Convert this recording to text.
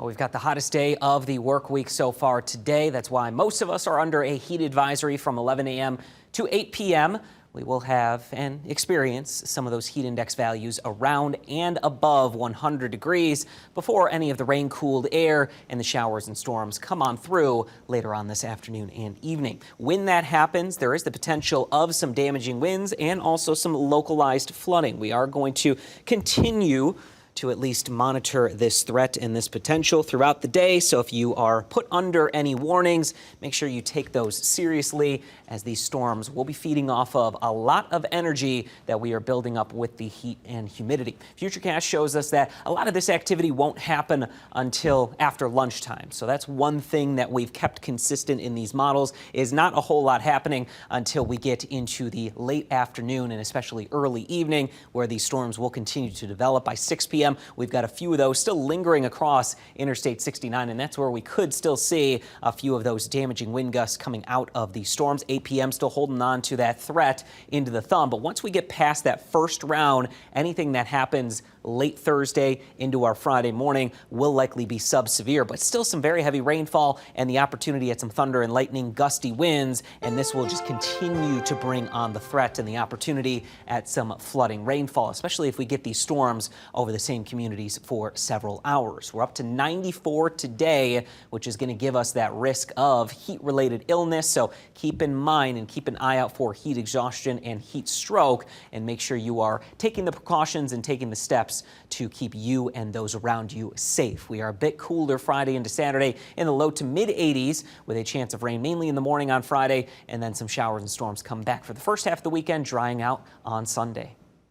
We've got the hottest day of the work week so far today. That's why most of us are under a heat advisory from 11 a.m. to 8 p.m. We will have and experience some of those heat index values around and above 100 degrees before any of the rain-cooled air and the showers and storms come on through later on this afternoon and evening. When that happens, there is the potential of some damaging winds and also some localized flooding. We are going to continue to at least monitor this threat and this potential throughout the day. So if you are put under any warnings, make sure you take those seriously, as these storms will be feeding off of a lot of energy that we are building up with the heat and humidity. Futurecast shows us that a lot of this activity won't happen until after lunchtime. So that's one thing that we've kept consistent in these models, is not a whole lot happening until we get into the late afternoon and especially early evening, where these storms will continue to develop. By 6 p.m. We've got a few of those still lingering across Interstate 69, and that's where we could still see a few of those damaging wind gusts coming out of the storms. 8 p.m. still holding on to that threat into the thumb. But once we get past that first round, anything that happens late Thursday into our Friday morning will likely be sub-severe, but still some very heavy rainfall and the opportunity at some thunder and lightning, gusty winds, and this will just continue to bring on the threat and the opportunity at some flooding rainfall, especially if we get these storms over the same communities for several hours. We're up to 94 today, which is going to give us that risk of heat-related illness, so keep in mind and keep an eye out for heat exhaustion and heat stroke, and make sure you are taking the precautions and taking the steps to keep you and those around you safe. We are a bit cooler Friday into Saturday in the low to mid 80s, with a chance of rain mainly in the morning on Friday, and then some showers and storms come back for the first half of the weekend, drying out on Sunday.